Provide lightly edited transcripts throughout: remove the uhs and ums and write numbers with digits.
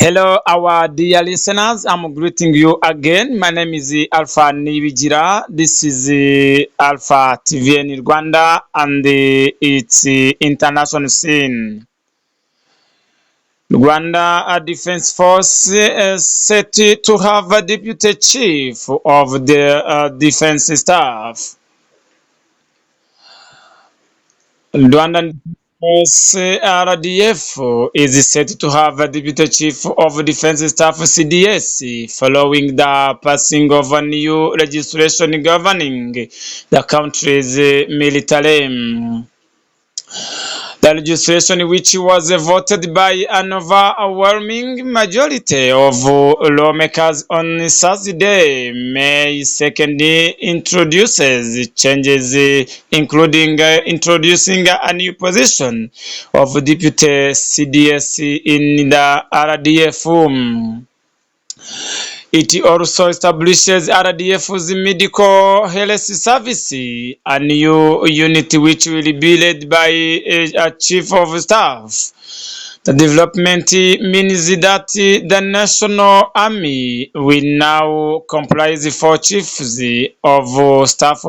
Hello, our dear listeners. I'm greeting you again. My name is Alpha Nibigira. This is Alpha TVN in Rwanda and its international scene. Rwanda Defense Force set to have a deputy chief of the defense staff. Rwandan Force RDF is set to have a Deputy Chief of Defense Staff CDS following the passing of a new legislation governing the country's military. The legislation, which was voted by an overwhelming majority of lawmakers on Saturday, May 2nd, introduces changes including introducing a new position of Deputy CDS in the RDF. It also establishes RDF's medical health service, a new unit which will be led by a chief of staff. The development means that the National Army will now comprise 4 chiefs of staff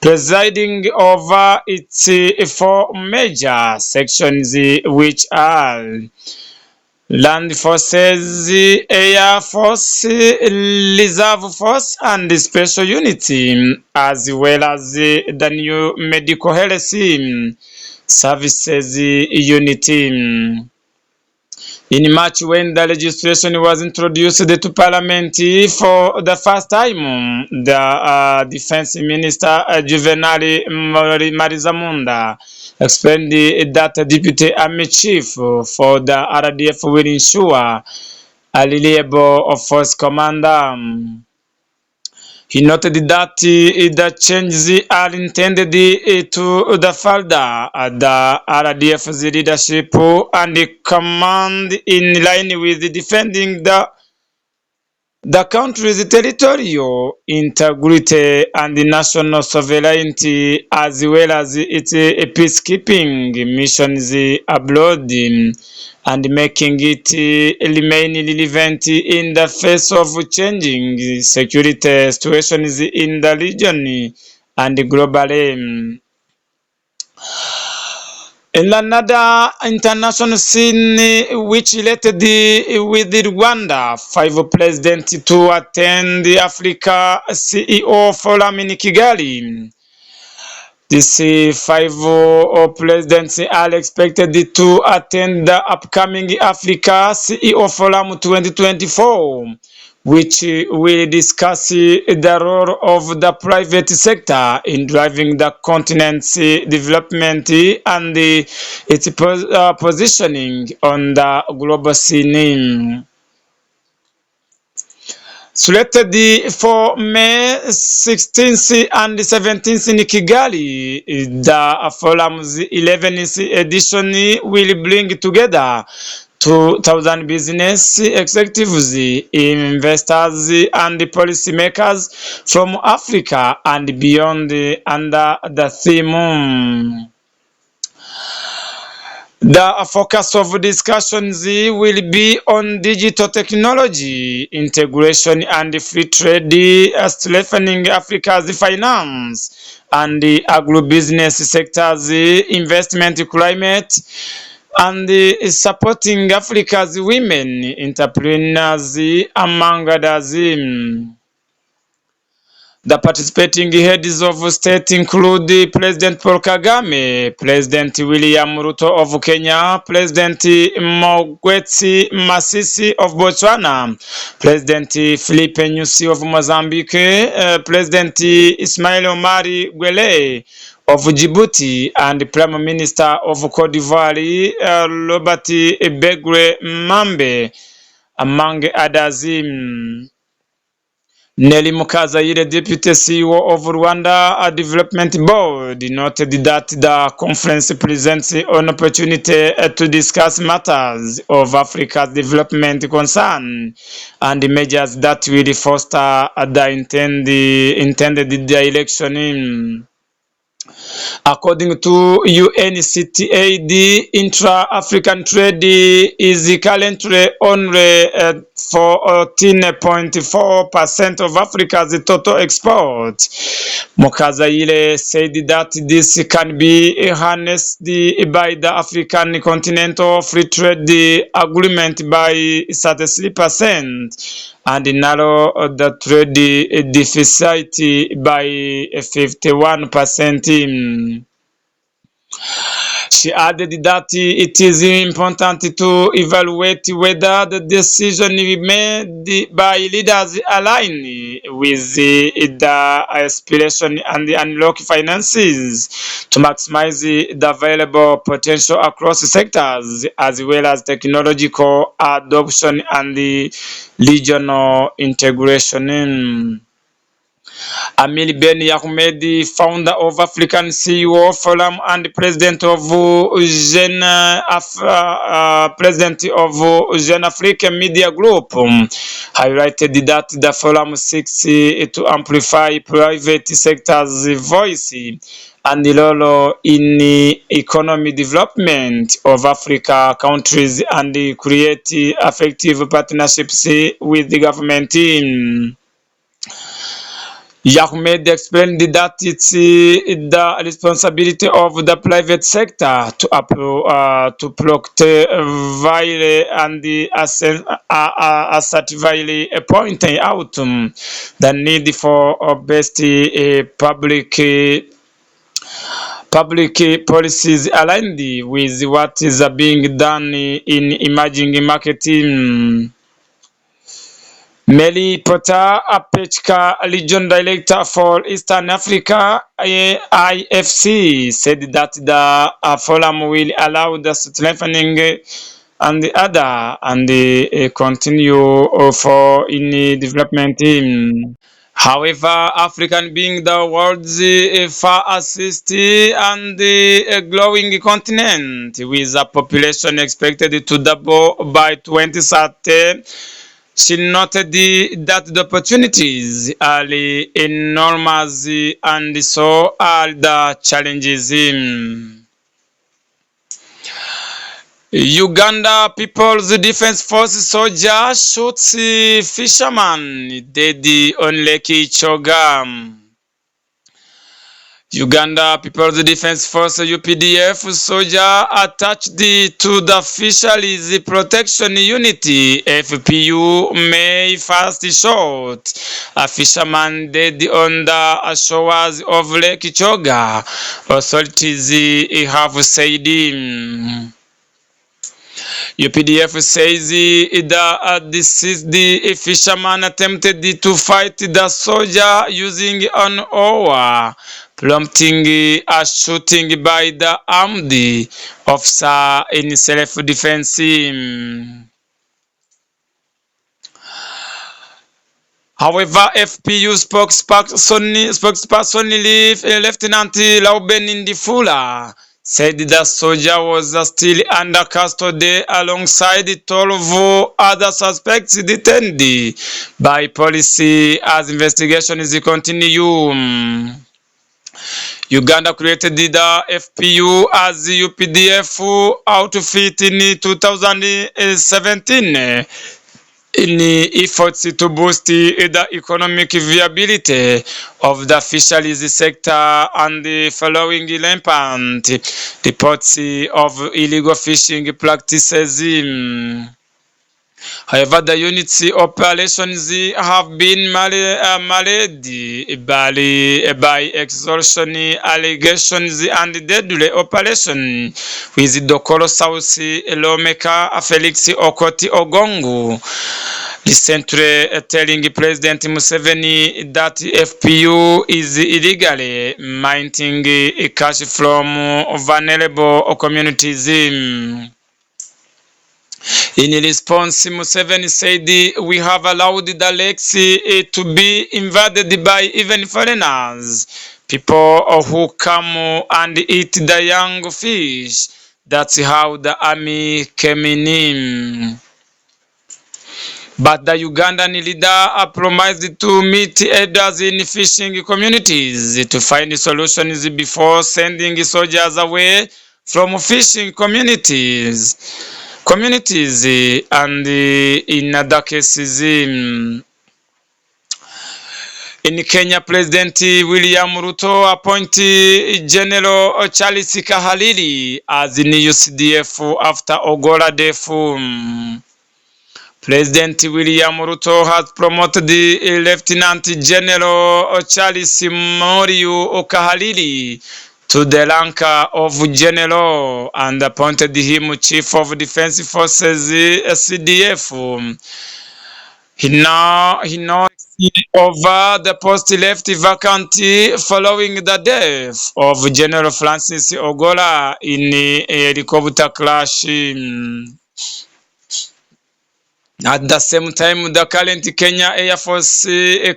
presiding over its 4 major sections, which are Land Forces, Air Force, Reserve Force, and Special Unity, as well as the new Medical Health Services Unity. In March, when the legislation was introduced to Parliament for the first time, the Defense Minister Juvenal Marizamunda explained that the Deputy Army Chief for the RDF will ensure a reliable force commander. He noted that the changes are intended to further the RDF's leadership and command in line with defending the country's territorial integrity and national sovereignty, as well as its peacekeeping missions abroad, and making it remain relevant in the face of changing security situations in the region and globally. In another international scene which related with Rwanda, 5 presidents to attend the Africa CEO Forum in Kigali. These 5 presidents are expected to attend the upcoming Africa CEO Forum 2024, which will discuss the role of the private sector in driving the continent's development and its positioning on the global scene. Slated for May 16th and 17th in Kigali, the forum's 11th edition will bring together 2,000 business executives, investors, and policymakers from Africa and beyond under the theme. The focus of discussions will be on digital technology, integration, and free trade, strengthening Africa's finance and agribusiness sectors, investment climate, and supporting Africa's women entrepreneurs, among others. The participating heads of state include President Paul Kagame, President William Ruto of Kenya, President Mogwetsi Masisi of Botswana, President Philippe Nyusi of Mozambique, President Ismail Omar Guelleh of Djibouti, and Prime Minister of Cote d'Ivoire, Robert Begre Mambe, among others. Nelly Mukazayire, Deputy CEO of Rwanda Development Board, noted that the conference presents an opportunity to discuss matters of Africa's development concern and measures that will foster the intended direction. According to UNCTAD, the intra-African trade is currently only 14.4% of Africa's total export. Mukazayire said that this can be harnessed by the African Continental Free Trade Agreement by 33% and narrow the trade deficit by 51%. She added that it is important to evaluate whether the decision made by leaders align with the aspiration and the unlock finances to maximize the available potential across sectors, as well as technological adoption and the regional integration. Amil Ben Yahmed, founder of African CEO Forum and president of Jeune Afrique Media Group, highlighted that the forum seeks to amplify private sector's voice and the role in economic development of Africa countries and create effective partnerships with the government. Yahmed explained that it's the responsibility of the private sector to protect and assertively pointing out the need for best public policies aligned with what is being done in emerging marketing. Mary Potter, Apechka Region Director for Eastern Africa IFC, said that the forum will allow the strengthening and the other and continue for in development. However, Africa being the world's fastest and growing continent, with a population expected to double by 2030, she noted that the opportunities are enormous and so are the challenges. Uganda People's Defense Force soldier shoots fisherman dead on Lake Kyoga. Uganda People's Defense Force UPDF soldier attached to the Fisheries Protection Unit FPU May 1st shot a fisherman dead on the shores of Lake Kyoga, authorities have said. UPDF says the deceased fisherman attempted to fight the soldier using an oar, prompting a shooting by the armed officer in self-defense. However, FPU spokesperson Lieutenant Lauben Ndifula said the soldier was still under custody alongside 12 other suspects detained by police as investigations continue. Uganda created the FPU as UPDF outfit in 2017 in efforts to boost the economic viability of the fisheries sector and following rampant reports of illegal fishing practices. However, the unit's operations have been marred by extortion allegations and deadly operation, with Dokoro South lawmaker Felix Okoti Ogongu recently telling President Museveni that FPU is illegally mining cash from vulnerable communities. In response, Museveni said, "We have allowed the lakes to be invaded by even foreigners, people who come and eat the young fish. That's how the army came in." But the Ugandan leader promised to meet elders in fishing communities to find solutions before sending soldiers away from fishing communities. And in other cases, in Kenya, President William Ruto appointed General Charles Kahalili as the new CDF after Ogola death. President William Ruto has promoted the Lieutenant General Charles Moriu Kahalili to the rank of General and appointed him Chief of Defense Forces CDF. He now over the post left vacant following the death of General Francis Ogola in a helicopter crash. At the same time, the current Kenya Air Force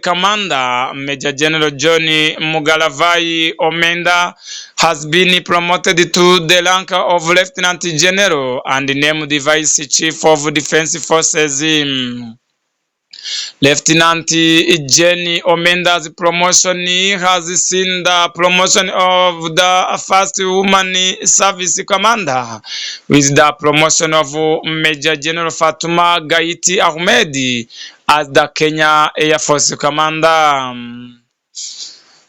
Commander, Major General John Mugalavai Omenda, has been promoted to the rank of Lieutenant General and named the Vice Chief of Defense Forces. Lieutenant Jenny Omenda's promotion has seen the promotion of the first woman service commander, with the promotion of Major General Fatuma Gaiti Ahmed as the Kenya Air Force commander.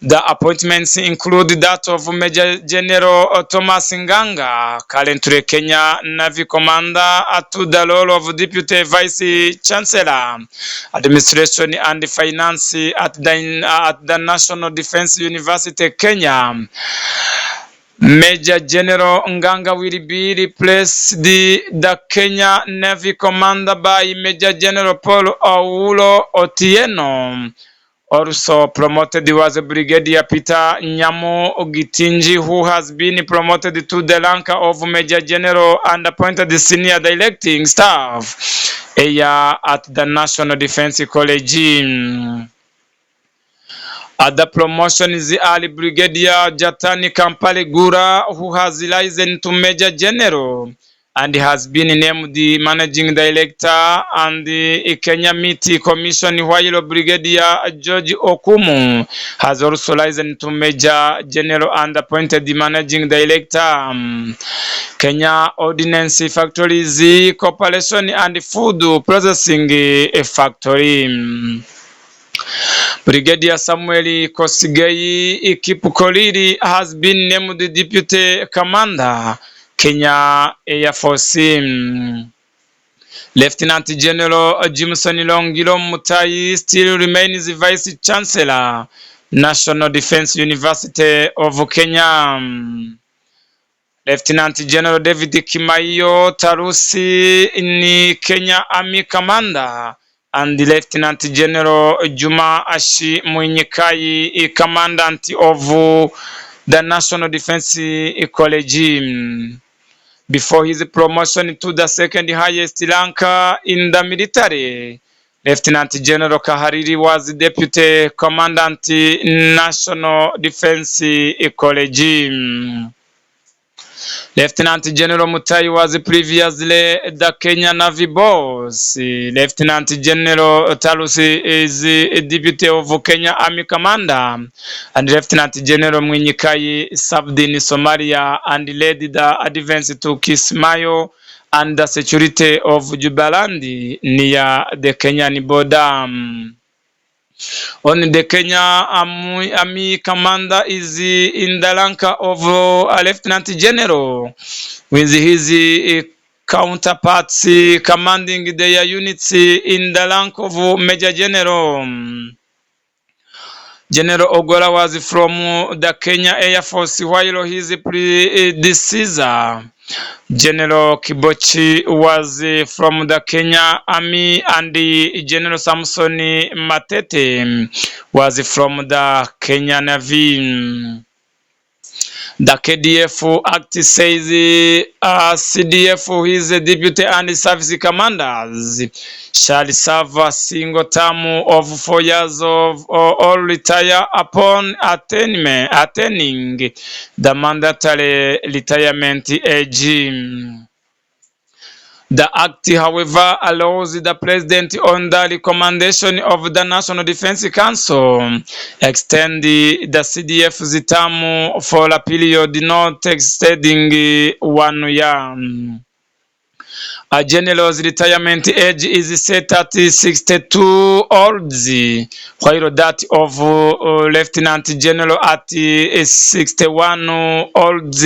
The appointments include that of Major General Thomas Nganga, currently Kenya Navy Commander, to the role of Deputy Vice Chancellor, Administration and Finance at the National Defense University, Kenya. Major General Nganga will be replaced the Kenya Navy Commander by Major General Paul Oulo Otieno. Also promoted was Brigadier Peter Nyamo Gitinji, who has been promoted to the rank of Major General and appointed the senior directing staff at the National Defense College. Other promotions are Brigadier Jatani Kampale Gura, who has risen to Major General and has been named the Managing Director and the Kenya Meat Commission, while Brigadier George Okumu has also risen to Major General and appointed the Managing Director. Kenya Ordnance Factories Corporation and Food Processing Factory. Brigadier Samuel Kosigei Kipukoliri has been named the Deputy Commander, Kenya Air Force. Lieutenant General Jimson Longilo Mutai still remains Vice Chancellor, National Defense University of Kenya. Lieutenant General David Kimaiyo Tarusi in Kenya Army Commander, and the Lieutenant General Juma Ashi Muinyikai, Commandant of the National Defense College. Before his promotion to the second highest rank in the military, Lieutenant General Kahariri was Deputy Commandant National Defense College. Lieutenant General Mutai was previously the Kenya Navy boss. Lieutenant General Talusi is Deputy of Kenya Army Commander, and Lieutenant General Mwinyikai served in Somalia and led the advance to Kismayo and the security of Jubaland near the Kenyan border. On the Kenya Army Commander is in the rank of a Lieutenant General, with his counterparts commanding their units in the rank of Major General. General Ogola was from the Kenya Air Force, while his predecessor, General Kibochi, was from the Kenya Army, and General Samson Matete was from the Kenya Navy. The KDF Act says CDF, his deputy and service commanders, shall serve a single term of 4 years or retire upon attaining the mandatory retirement age. The act, however, allows the President, on the recommendation of the National Defense Council, extend the CDF's term for a period not exceeding 1 year. A general's retirement age is set at 62 olds, while that of Lieutenant General at 61 olds,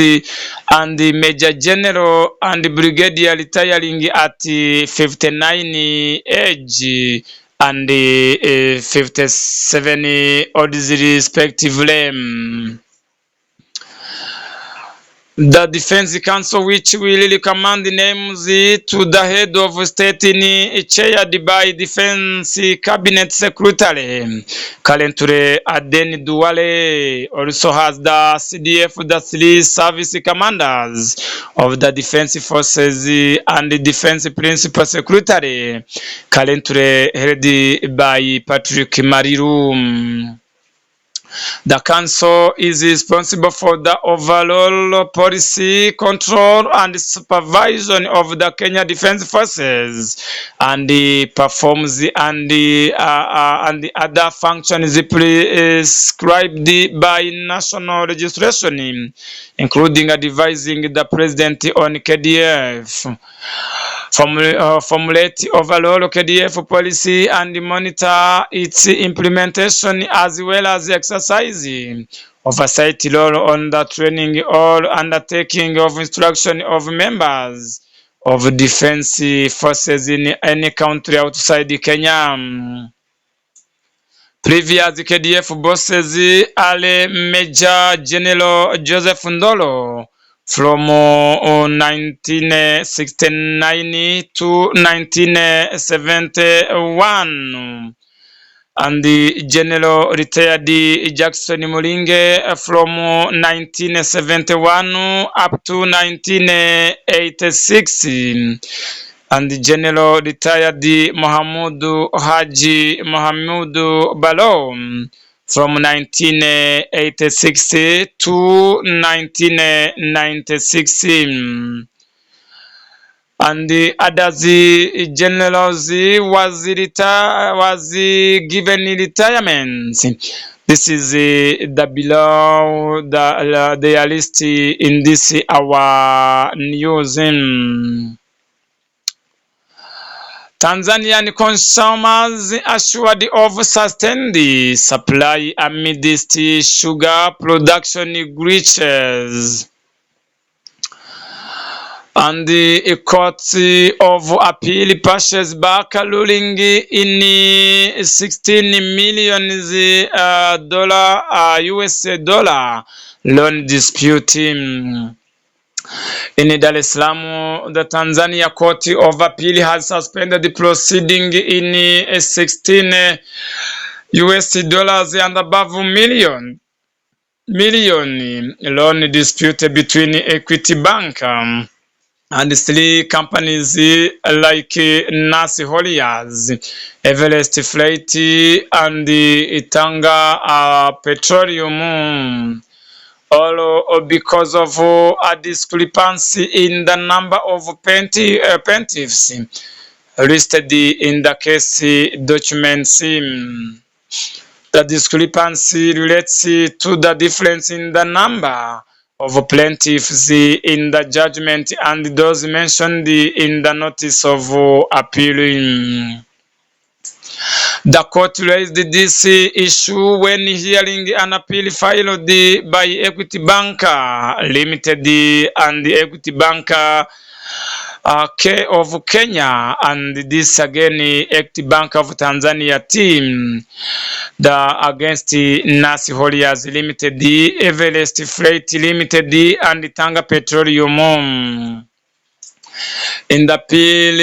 and the Major General and Brigadier retiring at 59 age and 57 olds respectively. The Defense Council, which will recommend names to the head of state, chaired by Defense Cabinet Secretary currently Aden Duale, also has the CDF, the 3 service commanders of the Defense Forces, and the Defense Principal Secretary currently headed by Patrick Mariru. The Council is responsible for the overall policy, control, and supervision of the Kenya Defense Forces, and performs and the other functions prescribed by national legislation, including advising the President on KDF. Formulate overall KDF policy and monitor its implementation, as well as exercise oversight role on the training or undertaking of instruction of members of defense forces in any country outside Kenya. Previous KDF bosses are Major General Joseph Ndolo from 1969 to 1971, and the General retired Jackson Mulinge from 1971 up to 1986, and the General retired Mohamudu Haji Mohamudu Balo from 1986 to 1996, and the others generals was given retirement. This is the below the list in this our news. Tanzanian consumers assured of sustained supply amidst sugar production glitches. And the Court of Appeal pushes back ruling in $16 million US dollar loan dispute. In Dar es Salaam, the Tanzania Court of Appeal has suspended the proceeding in 16 US dollars and above million loan dispute between Equity Bank and 3 companies like Nasi Holiers, Everest Freight, and Tanga Petroleum, all because of a discrepancy in the number of plaintiffs listed in the case documents. The discrepancy relates to the difference in the number of plaintiffs in the judgment and those mentioned in the notice of appeal. The court raised this issue when hearing an appeal filed by Equity Bank Limited and the Equity Bank of Kenya, and this again Equity Bank of Tanzania team against Nasi Holiers Limited, Everest Freight Limited, and Tanga Petroleum. In the appeal,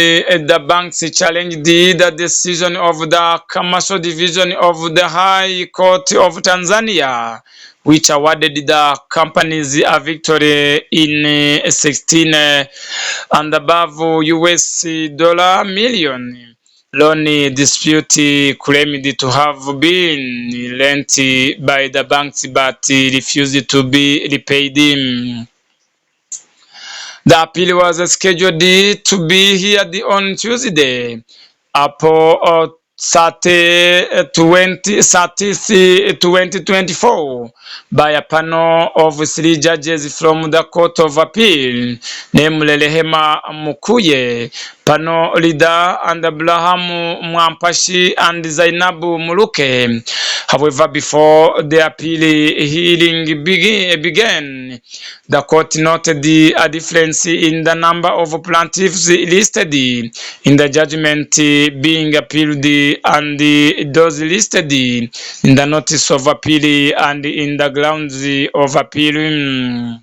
the banks challenged the decision of the Commercial Division of the High Court of Tanzania, which awarded the companies a victory in 16 and above US dollar million loan dispute claimed to have been lent by the banks but refused to be repaid. The appeal was scheduled to be heard on Tuesday, April 2024, by a panel of 3 judges from the Court of Appeal, namely Rehema Mukuye, panel leader, and Abraham Mwampashi and Zainabu Muluke. However, before the appeal hearing began, the court noted a difference in the number of plaintiffs listed in the judgment being appealed and those listed in the notice of appeal and in the grounds of appeal.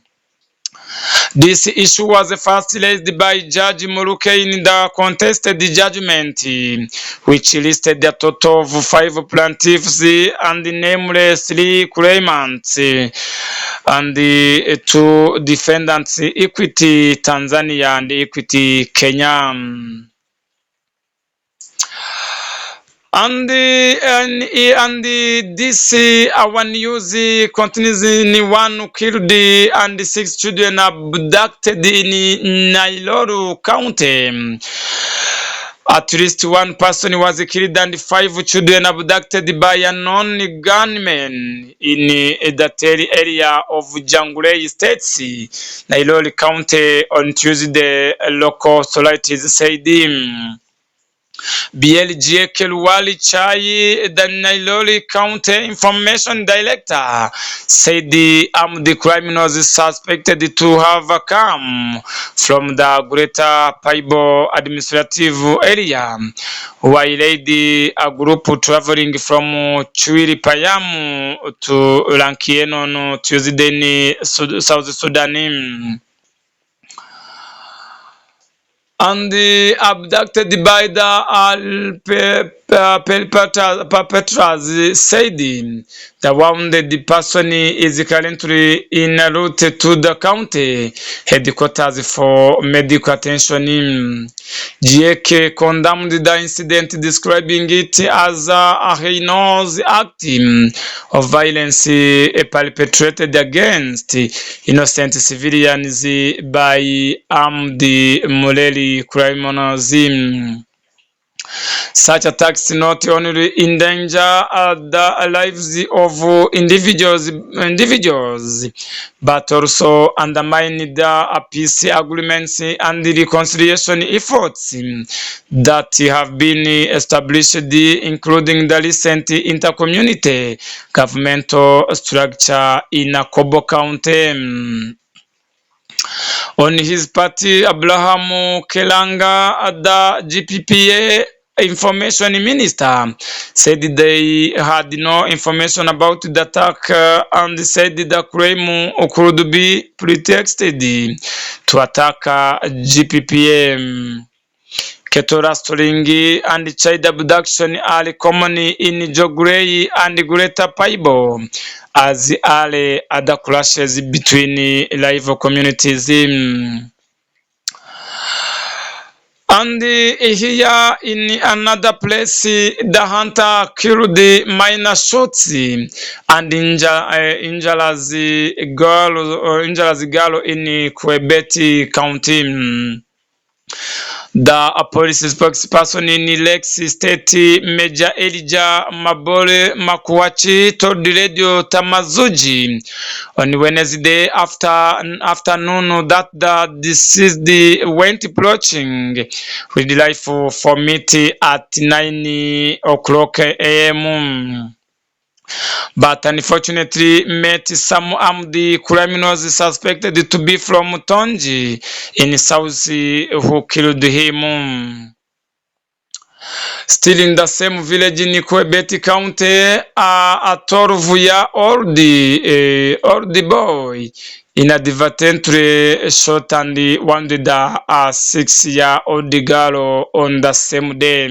This issue was first raised by Judge Muluke in the contested judgment, which listed a total of 5 plaintiffs and namely 3 claimants and 2 defendants, Equity Tanzania and Equity Kenya. And this our news continues in one killed and 6 children abducted in Nairobi County. At least 1 person was killed and 5 children abducted by a unknown gunman in the Teri area of Jangulei State, Nairobi County on Tuesday, local authorities said. BLG Kelwali Chai, the Nairobi County Information Director, said the criminals suspected to have come from the Greater Paibo administrative area, while a group traveling from Chwiri Payamu to Lankieno on Tuesday in South Sudan. And abducted by the perpetrators, said the wounded person is currently in route to the county headquarters for medical attention. GK condemned the incident, describing it as a heinous act of violence perpetrated against innocent civilians by armed Muleli criminals. Such attacks not only endanger the lives of individuals, but also undermine the peace agreements and the reconciliation efforts that have been established, including the recent intercommunity governmental structure in Akobo County. On his party, Abraham Kelanga, the GPPA information minister, said they had no information about the attack and said the claim could be pretexted to attack GPPA. Cattle rustling and child abduction are common in Jogurei and Greater Paibo, as are other clashes between rival communities. And here in another place, the hunter killed the minor shots and injures girl in Quebec County. The police spokesperson in Lex State, Major Elijah Mabole Makuachi, told Radio Tamazuji on Wednesday afternoon that the deceased went approaching with the rifle for meat at 9 o'clock a.m. but unfortunately met some armed criminals suspected to be from Tonji in South who killed him. Still in the same village in Quebec County, a 12-year-old boy inadvertently shot and wounded a 6-year-old girl on the same day.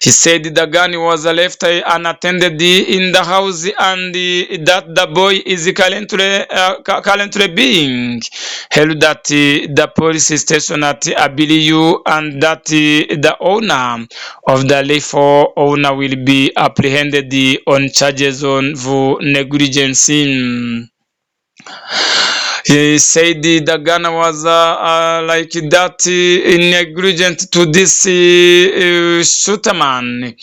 He said the gun was left unattended in the house and that the boy is currently being held at the police station at Abiliu and that the owner of the rifle owner will be apprehended on charges of negligence. He said the Ghana was like that negligent to this shooter man,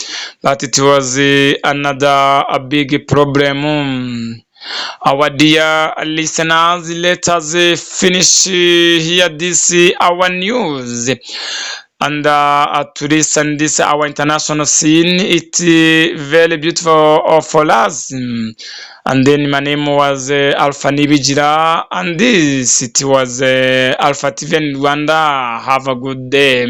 but it was another a big problem. Our dear listeners, let us finish here this our news. And to listen this our international scene, it's very beautiful for us. And then my name was Alpha Nibijira, and this it was Alpha TV in Rwanda. Have a good day.